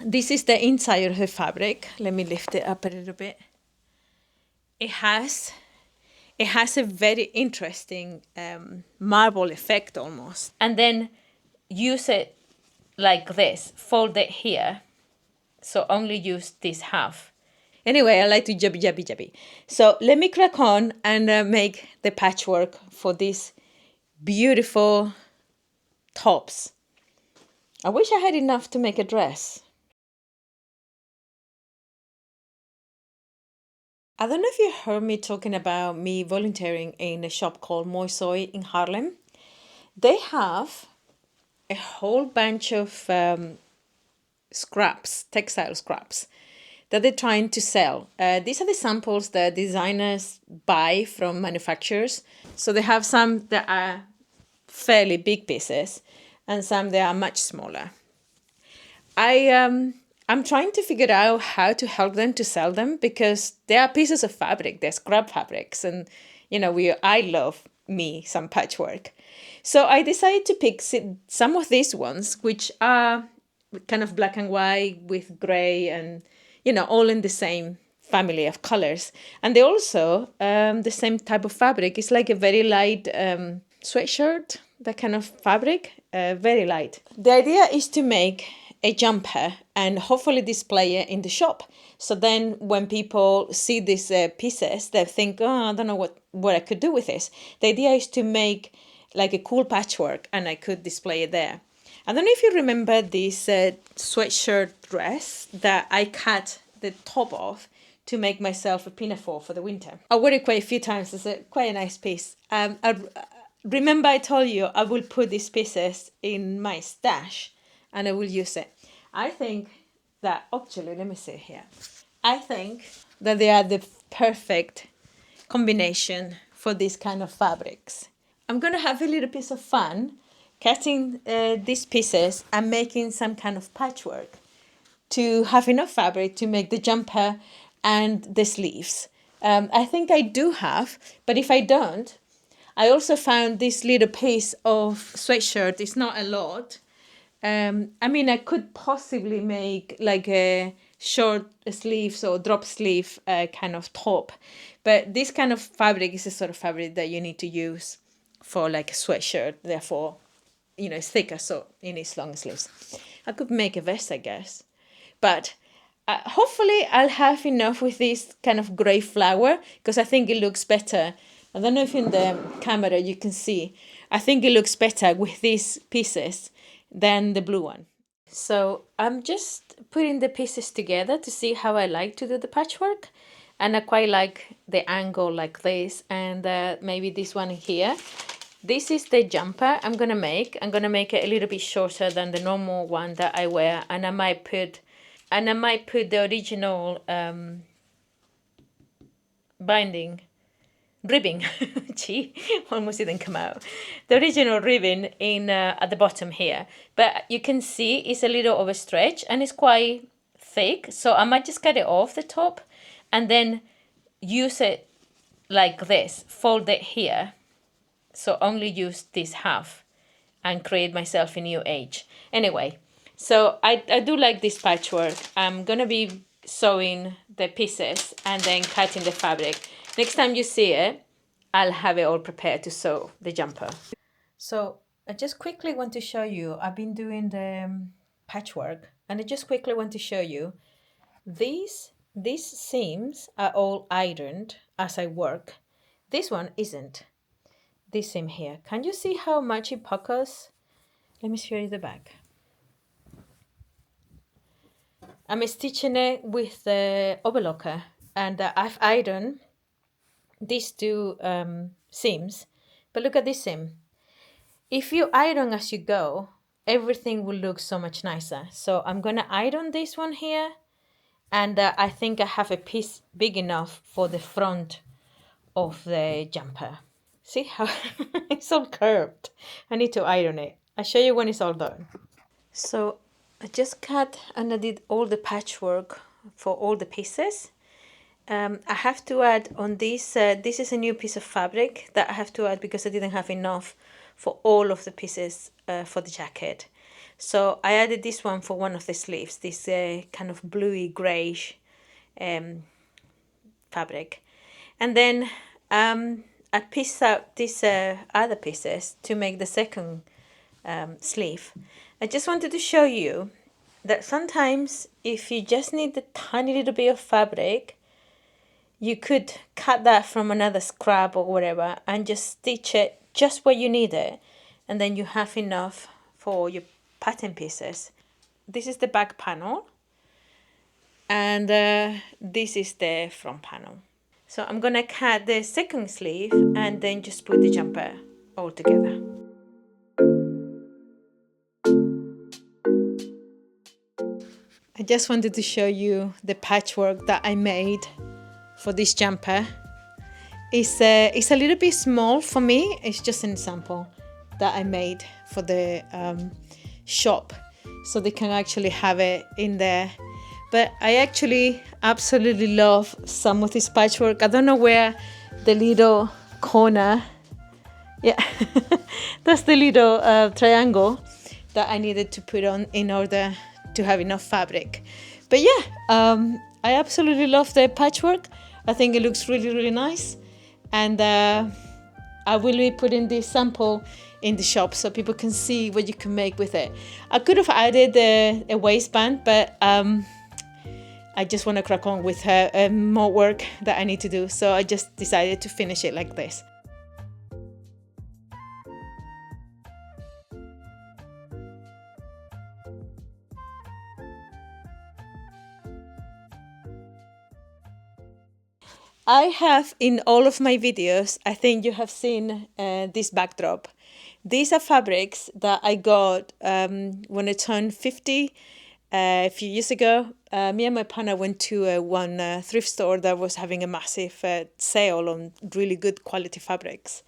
This is the inside of the fabric. Let me lift it up a little bit. It has a very interesting marble effect almost. And then use it like this, fold it here. So only use this half. Anyway, I like to jabby. So let me crack on and make the patchwork for these beautiful tops. I wish I had enough to make a dress. I don't know if you heard me talking about me volunteering in a shop called MooiZooi in Harlem. They have a whole bunch of scraps, textile scraps, that they're trying to sell. These are the samples that designers buy from manufacturers. So they have some that are fairly big pieces and some that are much smaller. I'm trying to figure out how to help them to sell them because they are pieces of fabric, they're scrap fabrics, and I love me some patchwork. So I decided to pick some of these ones, which are kind of black and white with gray and all in the same family of colors, and they also the same type of fabric. It's like a very light sweatshirt, that kind of fabric, very light. The idea is to make a jumper and hopefully display it in the shop. So then when people see these pieces, they think, oh, I don't know what I could do with this. The idea is to make like a cool patchwork and I could display it there. I don't know if you remember this sweatshirt dress that I cut the top of to make myself a pinafore for the winter. I wore it quite a few times. It's quite a nice piece. Remember I told you I will put these pieces in my stash and I will use it. I think that, actually, let me see here. I think that they are the perfect combination for these kind of fabrics. I'm going to have a little piece of fun cutting these pieces and making some kind of patchwork to have enough fabric to make the jumper and the sleeves. I think I do have, but if I don't, I also found this little piece of sweatshirt. It's not a lot. I could possibly make like a short sleeves or drop sleeve kind of top, but this kind of fabric is a sort of fabric that you need to use for like a sweatshirt. Therefore, it's thicker, so it needs long sleeves. I could make a vest, I guess, but hopefully I'll have enough with this kind of gray flower because I think it looks better. I don't know if in the camera you can see. I think it looks better with these pieces than the blue one. So I'm just putting the pieces together to see how I like to do the patchwork. And I quite like the angle like this and maybe this one here. This is the jumper I'm going to make. I'm going to make it a little bit shorter than the normal one that I wear. And I might put the original binding ribbing. Gee, almost didn't come out. The original ribbon in at the bottom here, but you can see it's a little overstretched and it's quite thick, so I might just cut it off the top and then use it like this, fold it here, so only use this half and create myself a new edge. Anyway, so I do like this patchwork. I'm gonna be sewing the pieces and then cutting the fabric. Next time you see it, I'll have it all prepared to sew the jumper. So I just quickly want to show you, I've been doing the patchwork and I just quickly want to show you these seams are all ironed as I work. This one isn't. This seam here. Can you see how much it puckers? Let me show you the back. I'm stitching it with the overlocker and I've ironed these two seams, but look at this seam. If you iron as you go, everything will look so much nicer. So I'm gonna iron this one here, and I think I have a piece big enough for the front of the jumper. See how it's all curved? I need to iron it. I'll show you when it's all done. So I just cut and I did all the patchwork for all the pieces. I have to add on this, this is a new piece of fabric that I have to add because I didn't have enough for all of the pieces for the jacket. So I added this one for one of the sleeves, this kind of bluey greyish fabric. And then I pieced out these other pieces to make the second sleeve. I just wanted to show you that sometimes if you just need a tiny little bit of fabric, you could cut that from another scrap or whatever and just stitch it just where you need it, and then you have enough for your pattern pieces. This is the back panel, and this is the front panel. So I'm gonna cut the second sleeve and then just put the jumper all together. I just wanted to show you the patchwork that I made for this jumper. It's a little bit small for me. It's just an example that I made for the shop, so they can actually have it in there. But I actually absolutely love some of this patchwork. I don't know where the little corner, yeah, that's the little triangle that I needed to put on in order to have enough fabric. But yeah, I absolutely love the patchwork. I think it looks really, really nice. And I will be putting this sample in the shop so people can see what you can make with it. I could have added a waistband, but I just want to crack on with more work that I need to do. So I just decided to finish it like this. I have in all of my videos, I think you have seen this backdrop. These are fabrics that I got when I turned 50 a few years ago. Me and my partner went to one thrift store that was having a massive sale on really good quality fabrics.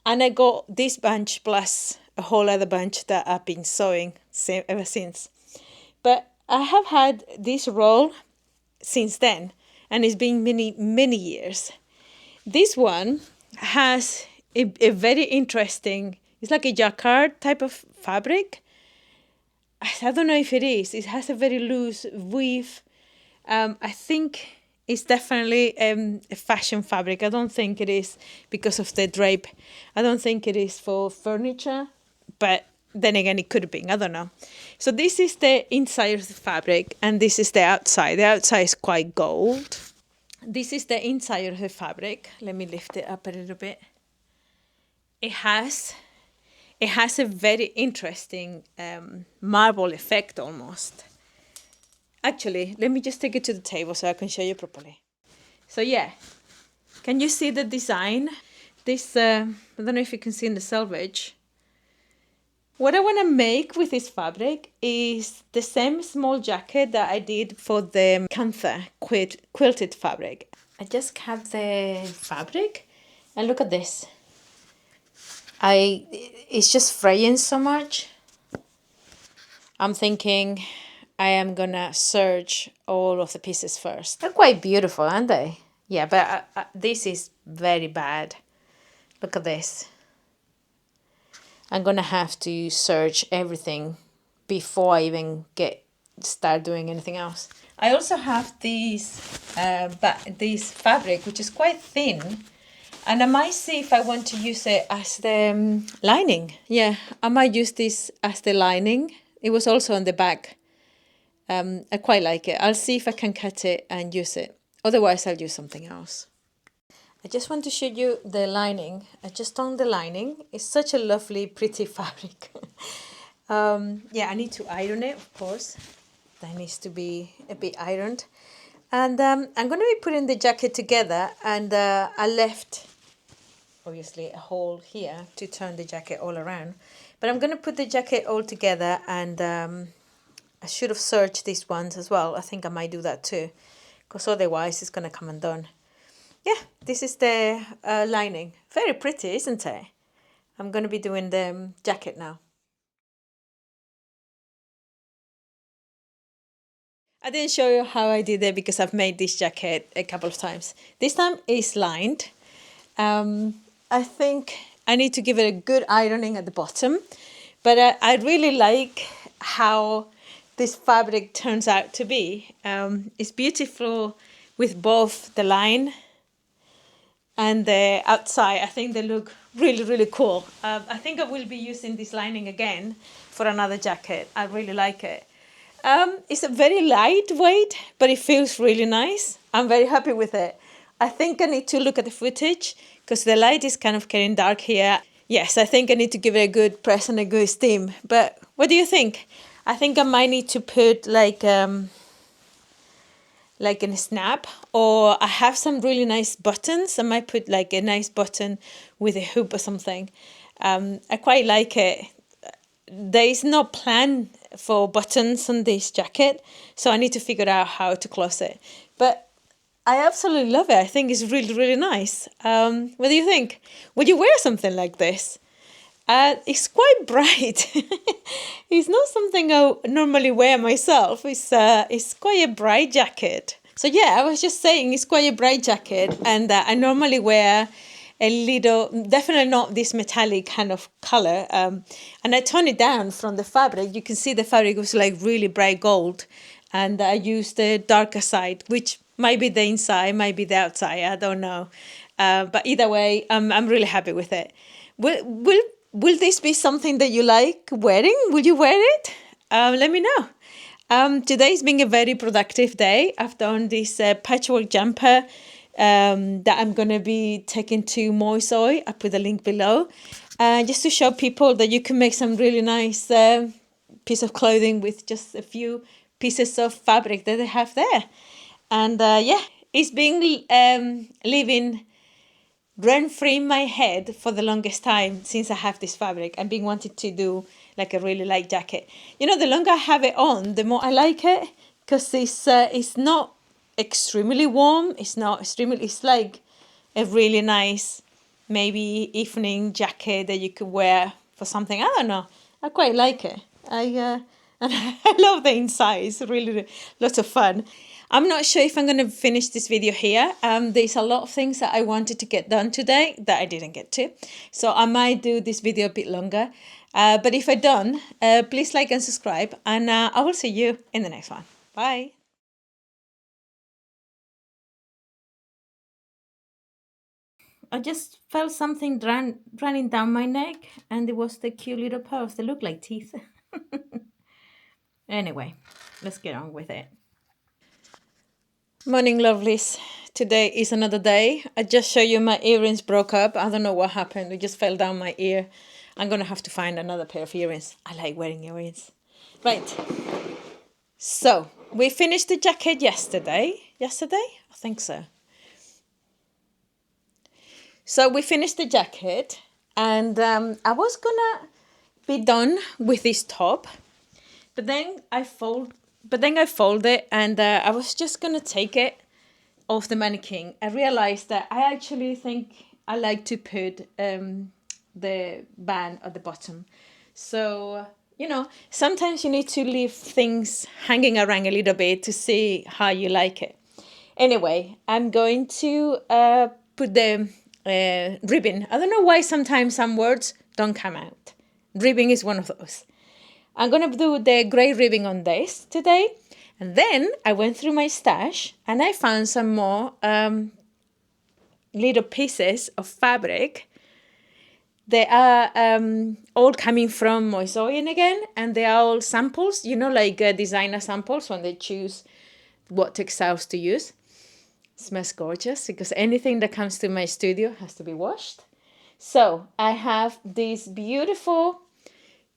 And I got this bunch plus a whole other bunch that I've been sewing ever since. But I have had this roll since then, and it's been many, many years. This one has a very interesting, it's like a jacquard type of fabric. I don't know if it is. It has a very loose weave. I think it's definitely a fashion fabric. I don't think it is because of the drape. I don't think it is for furniture, but then again, it could have been. I don't know. So this is the inside of the fabric, and this is the outside. The outside is quite gold. This is the inside of the fabric. Let me lift it up a little bit. It has a very interesting marble effect almost. Actually, let me just take it to the table so I can show you properly. So yeah, can you see the design? This, I don't know if you can see in the selvage. What I want to make with this fabric is the same small jacket that I did for the Cantha quilted fabric. I just cut the fabric and look at this. It's just fraying so much. I'm thinking I am gonna serge all of the pieces first. They're quite beautiful, aren't they? Yeah, but this is very bad. Look at this. I'm gonna have to serge everything before I even start doing anything else. I also have this fabric which is quite thin, and I might see if I want to use it as the lining. Yeah, I might use this as the lining. It was also on the back. I quite like it. I'll see if I can cut it and use it. Otherwise, I'll use something else. I just want to show you the lining. I just done the lining. It's such a lovely, pretty fabric. Yeah, I need to iron it, of course. That needs to be a bit ironed. And I'm going to be putting the jacket together, and I left, obviously, a hole here to turn the jacket all around. But I'm going to put the jacket all together, and I should have serged these ones as well. I think I might do that too, because otherwise it's going to come undone. Yeah, this is the lining. Very pretty, isn't it? I'm going to be doing the jacket now. I didn't show you how I did it because I've made this jacket a couple of times. This time it's lined. I think I need to give it a good ironing at the bottom, but I really like how this fabric turns out to be. It's beautiful with both the line and the outside. I think they look really, really cool. I think I will be using this lining again for another jacket. I really like it. It's a very lightweight, but it feels really nice. I'm very happy with it. I think I need to look at the footage because the light is kind of getting dark here. Yes, I think I need to give it a good press and a good steam. But what do you think? I think I might need to put like in a snap, or I have some really nice buttons. I might put like a nice button with a hoop or something. I quite like it. There is no plan for buttons on this jacket, so I need to figure out how to close it. But I absolutely love it. I think it's really, really nice. What do you think? Would you wear something like this? It's quite bright. It's not something I normally wear myself. It's quite a bright jacket. So yeah, I was just saying it's quite a bright jacket, and I normally wear a little, definitely not this metallic kind of color. And I tone it down from the fabric. You can see the fabric was like really bright gold, and I used the darker side, which might be the inside, might be the outside. I don't know. But either way, I'm really happy with it. Will this be something that you like wearing? Will you wear it? Let me know. Today's been a very productive day. I've done this patchwork jumper that I'm going to be taking to MooiZooi. I put the link below. Just to show people that you can make some really nice piece of clothing with just a few pieces of fabric that they have there. And yeah, it's been living rent-free in my head for the longest time since I have this fabric. I've been wanting to do like a really light jacket. You know, the longer I have it on, the more I like it, because it's not extremely warm. It's not extremely, it's like a really nice, maybe evening jacket that you could wear for something. I don't know. I quite like it. And I love the inside. It's really lots of fun. I'm not sure if I'm going to finish this video here. There's a lot of things that I wanted to get done today that I didn't get to. So I might do this video a bit longer. But if I don't, please like and subscribe. And I will see you in the next one. Bye. I just felt something running down my neck. And it was the cute little paws. They look like teeth. Anyway, let's get on with it. Morning, lovelies. Today is another day. I just showed you my earrings broke up. I don't know what happened. It just fell down my ear. I'm going to have to find another pair of earrings. I like wearing earrings. Right. So, we finished the jacket yesterday. Yesterday? I think so. So, we finished the jacket. And I was going to be done with this top. But then I fold it, and I was just going to take it off the mannequin. I realized that I actually think I like to put the band at the bottom. So, you know, sometimes you need to leave things hanging around a little bit to see how you like it. Anyway, I'm going to put the ribbon. I don't know why sometimes some words don't come out. Ribbon is one of those. I'm going to do the grey ribbon on this today. And then I went through my stash and I found some more little pieces of fabric. They are all coming from MooiZooi again. And they are all samples, you know, like designer samples when they choose what textiles to use. It smells gorgeous because anything that comes to my studio has to be washed. So I have this beautiful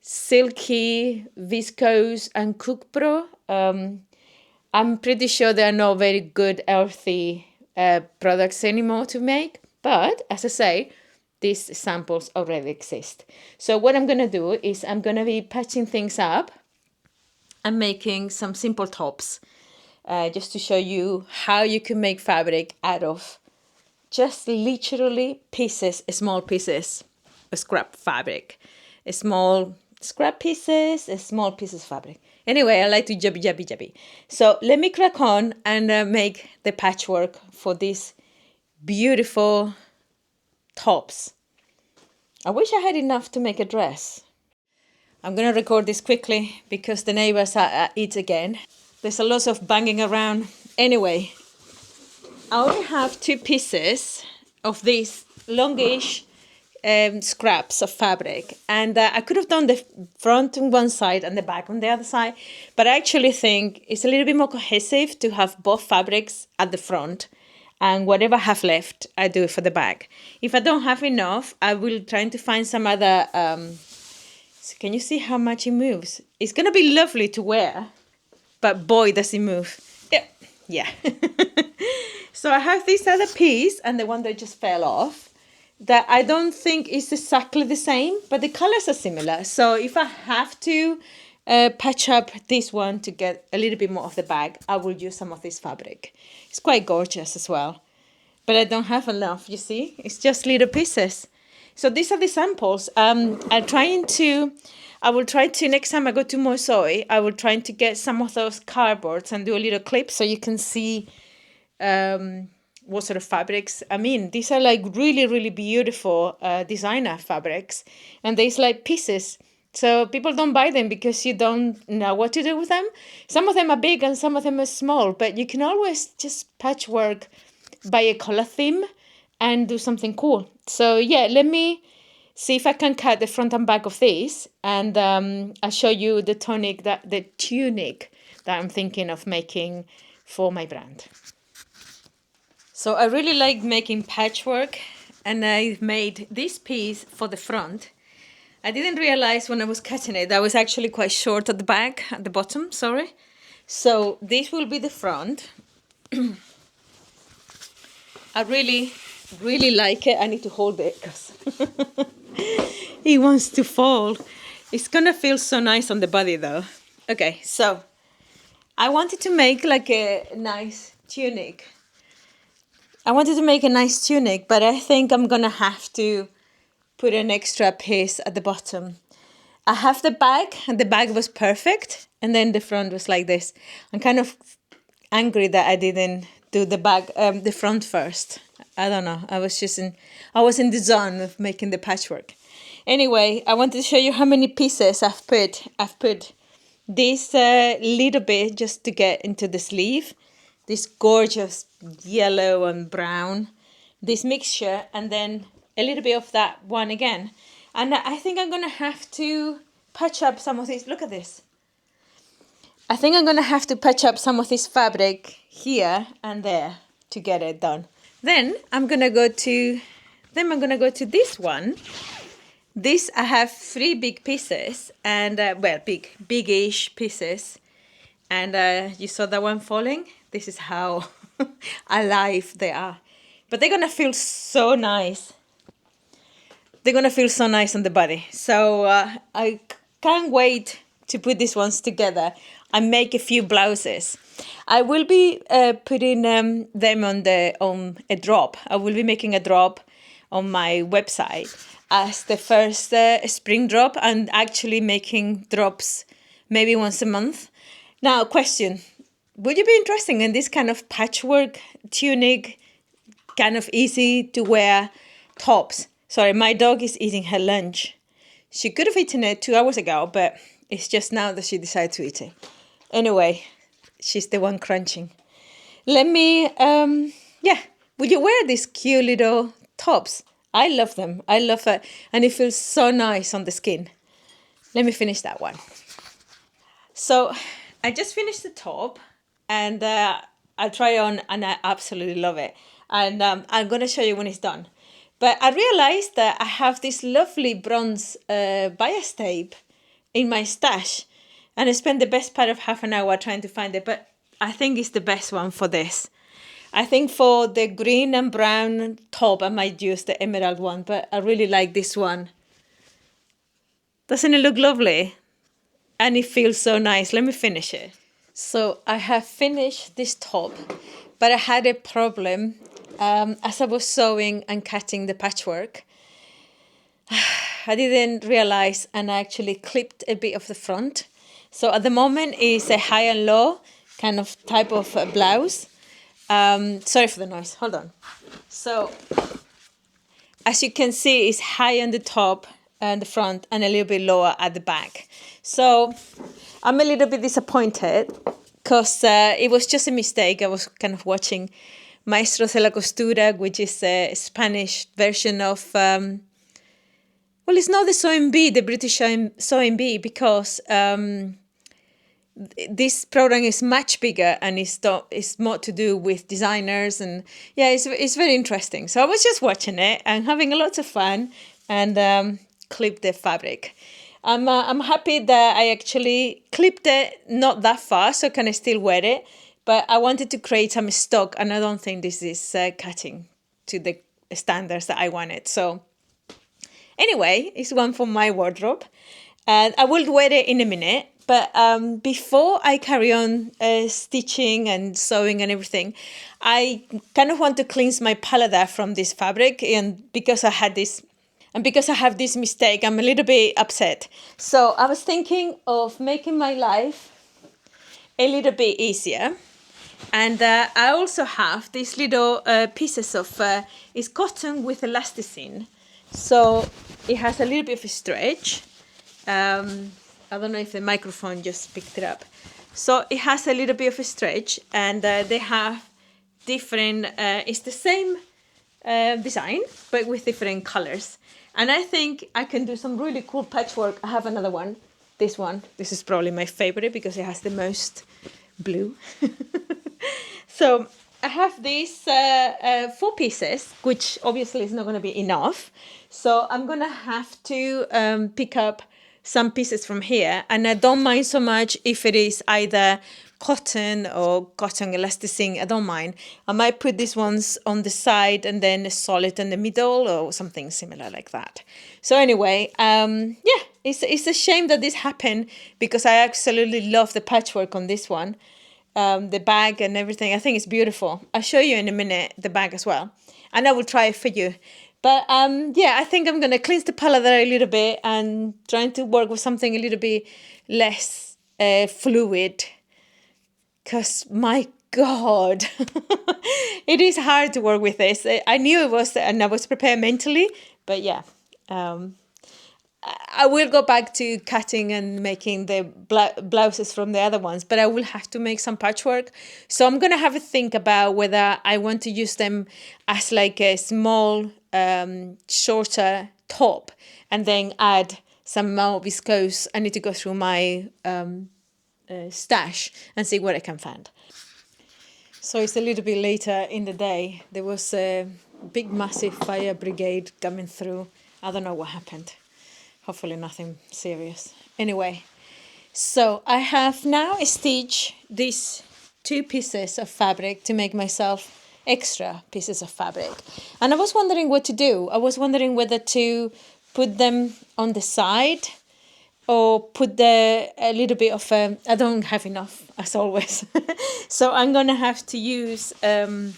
silky, viscose, and Cook Pro. I'm pretty sure there are no very good earthy products anymore to make. But as I say, these samples already exist. So what I'm going to do is I'm going to be patching things up and making some simple tops. Just to show you how you can make fabric out of just literally pieces, small pieces of scrap fabric. Small scrap pieces, small pieces of fabric. Anyway, I like to jabby. So let me crack on and make the patchwork for these beautiful tops. I wish I had enough to make a dress. I'm going to record this quickly because the neighbors are at it again. There's a lot of banging around. Anyway, I only have 2 pieces of these longish scraps of fabric, and I could have done the front on one side and the back on the other side, but I actually think it's a little bit more cohesive to have both fabrics at the front, and whatever I have left I do it for the back. If I don't have enough, I will try to find some other so can you see how much it moves? It's gonna be lovely to wear, but boy does it move. Yeah. So I have this other piece and the one that just fell off that I don't think is exactly the same, but the colors are similar. So if I have to patch up this one to get a little bit more of the bag, I will use some of this fabric. It's quite gorgeous as well, but I don't have enough, you see? It's just little pieces. So these are the samples. I will try to, next time I go to MooiZooi, I will try to get some of those cardboards and do a little clip so you can see what sort of fabrics. I mean, these are like really, really beautiful designer fabrics, and there's like pieces. So people don't buy them because you don't know what to do with them. Some of them are big and some of them are small, but you can always just patchwork by a color theme and do something cool. So yeah, let me see if I can cut the front and back of this, and I'll show you the tunic that I'm thinking of making for my brand. So I really like making patchwork, and I made this piece for the front. I didn't realize when I was cutting it that was actually quite short at the back, at the bottom, sorry. So this will be the front. I really, really like it. I need to hold it because it wants to fall. It's gonna feel so nice on the body though. Okay, so I wanted to make like a nice tunic. But I think I'm gonna have to put an extra piece at the bottom. I have the bag, and the bag was perfect, and then the front was like this. I'm kind of angry that I didn't do the bag, the front first. I don't know. I was in the zone of making the patchwork. Anyway, I wanted to show you how many pieces I've put. I've put this little bit just to get into the sleeve. This gorgeous yellow and brown, this mixture, and then a little bit of that one again. And I think I'm gonna have to patch up some of this. Look at this. I think I'm gonna have to patch up some of this fabric here and there to get it done. Then I'm gonna go to this one. This I have 3 big pieces, and big-ish pieces. And you saw that one falling? This is how alive they are. But they're gonna feel so nice. They're gonna feel so nice on the body. So I can't wait to put these ones together and make a few blouses. I will be putting them on a drop. I will be making a drop on my website as the first spring drop, and actually making drops maybe once a month. Now, question, would you be interested in this kind of patchwork tunic, kind of easy to wear tops? Sorry, my dog is eating her lunch. She could have eaten it 2 hours ago, but it's just now that she decided to eat it. Anyway, she's the one crunching. Let me, would you wear these cute little tops? I love them. I love it. And it feels so nice on the skin. Let me finish that one. So I just finished the top, and I try on, and I absolutely love it. And I'm going to show you when it's done. But I realized that I have this lovely bronze bias tape in my stash, and I spent the best part of half an hour trying to find it, but I think it's the best one for this. I think for the green and brown top, I might use the emerald one, but I really like this one. Doesn't it look lovely? And it feels so nice. Let me finish it. So I have finished this top, but I had a problem as I was sewing and cutting the patchwork. I didn't realize, and I actually clipped a bit of the front. So at the moment it's a high and low kind of type of blouse. Sorry for the noise, hold on. So as you can see, it's high on the top at the front and a little bit lower at the back. So I'm a little bit disappointed because it was just a mistake. I was kind of watching Maestros de la Costura, which is a Spanish version of, well, it's not the sewing bee, the British sewing bee, because this program is much bigger and it's more to do with designers, and yeah, it's very interesting. So I was just watching it and having a lot of fun and clipped the fabric. I'm happy that I actually clipped it not that far, so can I still wear it, but I wanted to create some stock, and I don't think this is cutting to the standards that I wanted. So anyway, it's one for my wardrobe, and I will wear it in a minute. But before I carry on stitching and sewing and everything, I kind of want to cleanse my palette from this fabric, and because I have this mistake, I'm a little bit upset. So I was thinking of making my life a little bit easier. And I also have these little pieces of, it's cotton with elasticine. So it has a little bit of a stretch. I don't know if the microphone just picked it up. So it has a little bit of a stretch, and they have different, it's the same design, but with different colors. And I think I can do some really cool patchwork. I have another one. This one. This is probably my favorite because it has the most blue. So I have these 4 pieces, which obviously is not going to be enough. So I'm going to have to pick up some pieces from here. And I don't mind so much if it is either cotton or cotton elasticine. I don't mind. I might put these ones on the side and then a solid in the middle or something similar like that. So anyway, yeah, it's a shame that this happened because I absolutely love the patchwork on this one. The bag and everything, I think it's beautiful. I'll show you in a minute the bag as well, and I will try it for you. But yeah, I think I'm going to cleanse the palette there a little bit and trying to work with something a little bit less fluid, because my God, it is hard to work with this. I knew it was, and I was prepared mentally, but yeah. I will go back to cutting and making the blouses from the other ones, but I will have to make some patchwork. So I'm going to have a think about whether I want to use them as like a small, shorter top and then add some more viscose. I need to go through my stash and see what I can find. So it's a little bit later in the day. There was a big, massive fire brigade coming through. I don't know what happened. Hopefully nothing serious. Anyway, so I have now stitched these 2 pieces of fabric to make myself extra pieces of fabric. And I was wondering what to do. I was wondering whether to put them on the side or put a little bit of, I don't have enough as always. So I'm going to have to use a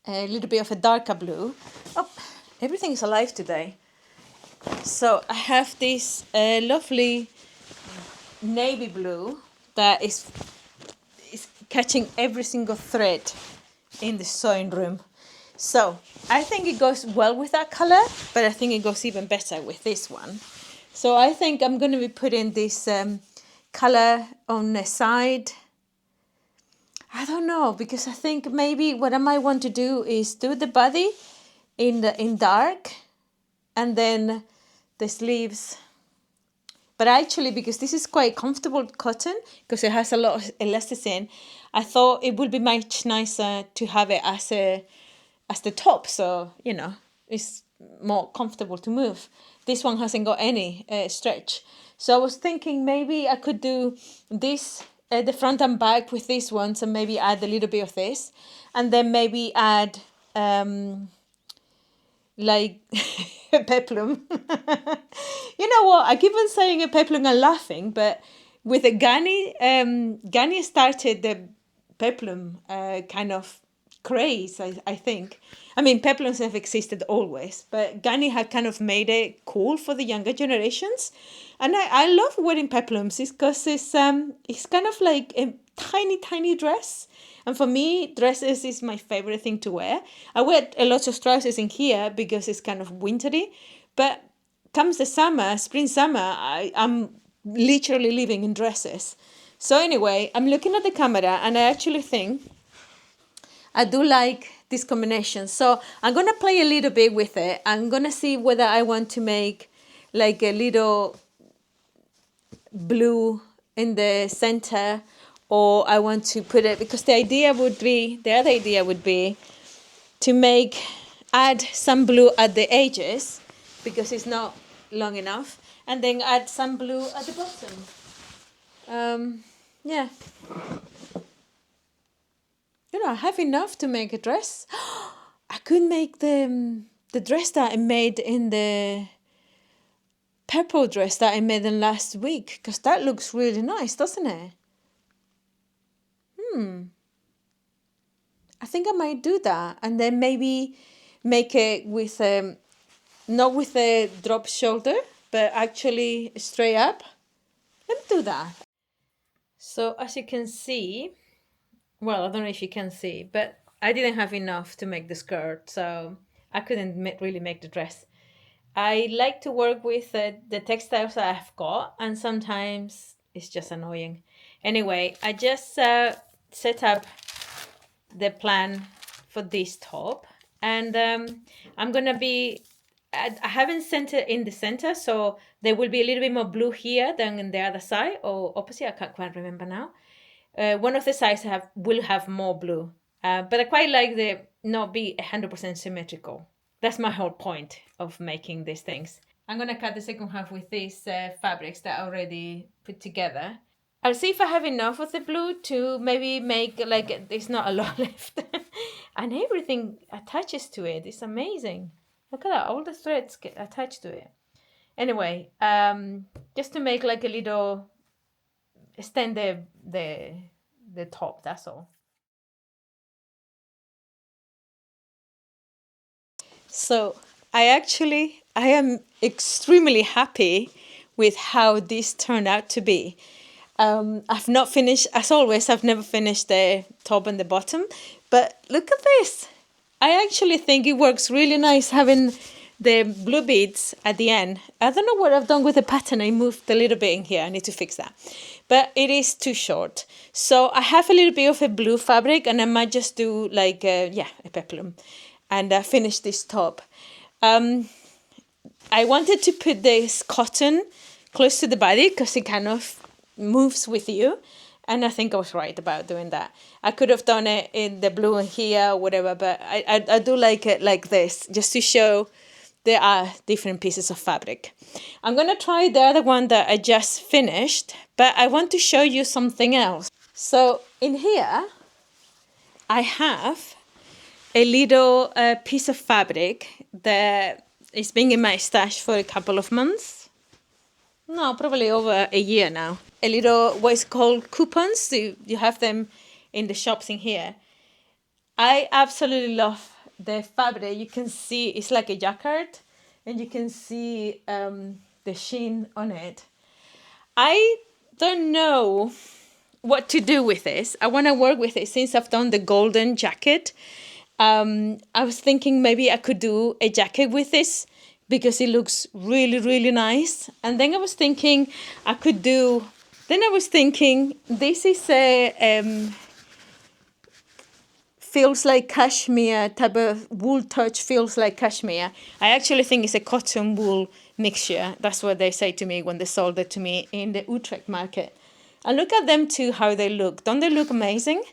little bit of a darker blue. Oh, everything is alive today. So I have this lovely navy blue that is catching every single thread in the sewing room. So I think it goes well with that color, but I think it goes even better with this one. So I think I'm going to be putting this color on the side. I don't know, because I think maybe what I might want to do is do the body in dark, and then the sleeves. But actually, because this is quite comfortable cotton, because it has a lot of elasticity, I thought it would be much nicer to have it as the top. So, you know, it's more comfortable to move. This one hasn't got any stretch. So I was thinking maybe I could do this, the front and back with these ones, and maybe add a little bit of this. And then maybe add like a peplum. You know what? I keep on saying a peplum and laughing, but with a Gani started the peplum kind of craze, I think. I mean, peplums have existed always, but Gani had kind of made it cool for the younger generations. And I love wearing peplums because it's kind of like a tiny, tiny dress. And for me, dresses is my favorite thing to wear. I wear a lot of trousers in here because it's kind of wintry, but comes the summer, spring, summer, I'm literally living in dresses. So anyway, I'm looking at the camera and I actually think I do like this combination. So I'm going to play a little bit with it. I'm going to see whether I want to make like a little blue in the center, or I want to put it, because the other idea would be to add some blue at the edges because it's not long enough, and then add some blue at the bottom. Yeah. I have enough to make a dress. I could make the dress that I made in the purple dress that I made in last week, because that looks really nice, doesn't it? I think I might do that, and then maybe make it with not with a drop shoulder, but actually straight up. Let me do that. So as you can see, well, I don't know if you can see, but I didn't have enough to make the skirt, so I couldn't really make the dress. I like to work with the textiles that I've got, and sometimes it's just annoying. Anyway, I just set up the plan for this top, and I'm gonna be, I haven't centered in the center, so there will be a little bit more blue here than in the other side, or opposite, I can't quite remember now. One of the sides will have more blue, but I quite like the not be 100% symmetrical. That's my whole point of making these things. I'm gonna cut the second half with these fabrics that I already put together. I'll see if I have enough of the blue to maybe make, like, there's not a lot left. And everything attaches to it. It's amazing. Look at that, all the threads get attached to it. Anyway, just to make like a little, extend the top, that's all. So I am extremely happy with how this turned out to be. I've not finished, as always, I've never finished the top and the bottom, but look at this. I actually think it works really nice having the blue beads at the end. I don't know what I've done with the pattern. I moved a little bit in here. I need to fix that. But it is too short. So I have a little bit of a blue fabric, and I might just do like, a peplum, and finish this top. I wanted to put this cotton close to the body because it kind of moves with you. And I think I was right about doing that. I could have done it in the blue here or whatever, but I do like it like this, just to show there are different pieces of fabric. I'm going to try the other one that I just finished, but I want to show you something else. So in here, I have a little piece of fabric that is been in my stash for a couple of months. No, probably over a year now. A little, what is called coupons. You have them in the shops in here. I absolutely love the fabric. You can see it's like a jacquard, and you can see the sheen on it. I don't know what to do with this. I want to work with it since I've done the golden jacket. I was thinking maybe I could do a jacket with this because it looks really, really nice. And then I was thinking this is a feels like cashmere type of wool touch, feels like cashmere. I actually think it's a cotton wool mixture. That's what they say to me when they sold it to me in the Utrecht market. And look at them too, how they look. Don't they look amazing?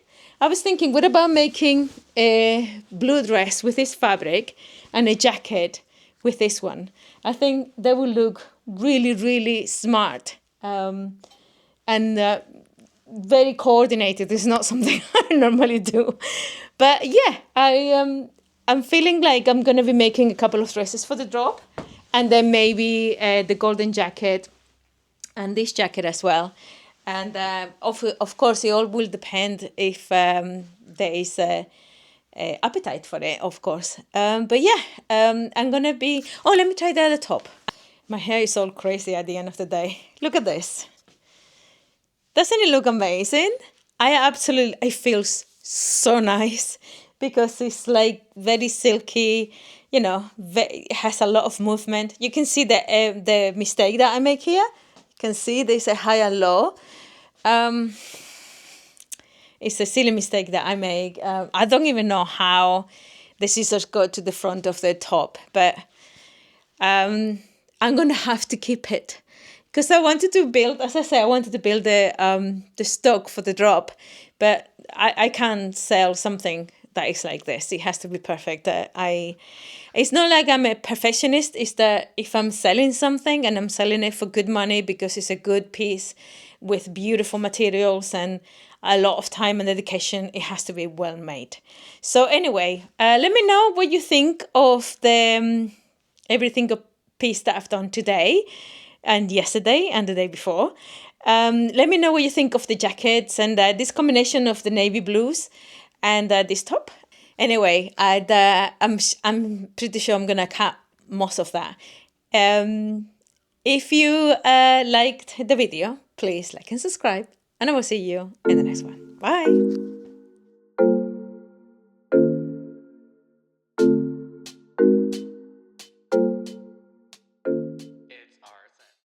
I was thinking, what about making a blue dress with this fabric and a jacket with this one? I think they will look really, really smart and very coordinated. It's not something I normally do. But yeah, I'm feeling like I'm going to be making a couple of dresses for the drop, and then maybe the golden jacket and this jacket as well. And of course, it all will depend if there is a appetite for it, of course. But yeah, I'm going to be... Oh, let me try the other top. My hair is all crazy at the end of the day. Look at this. Doesn't it look amazing? It feels so nice. because it's like very silky, it has a lot of movement. You can see the mistake that I make here. You can see there's a high and low. It's a silly mistake that I make. I don't even know how the scissors go to the front of the top, but I'm gonna have to keep it because I wanted to build, as I say, I wanted to build the stock for the drop, but I can't sell something that is like this. It has to be perfect. It's not like I'm a perfectionist. It's that if I'm selling something and I'm selling it for good money because it's a good piece with beautiful materials and a lot of time and dedication, it has to be well made. So anyway, let me know what you think of the everything piece that I've done today and yesterday and the day before. Let me know what you think of the jackets and this combination of the navy blues and this top. Anyway, I'm pretty sure I'm gonna cut most of that. If you liked the video, please like and subscribe, and I will see you in the next one. Bye.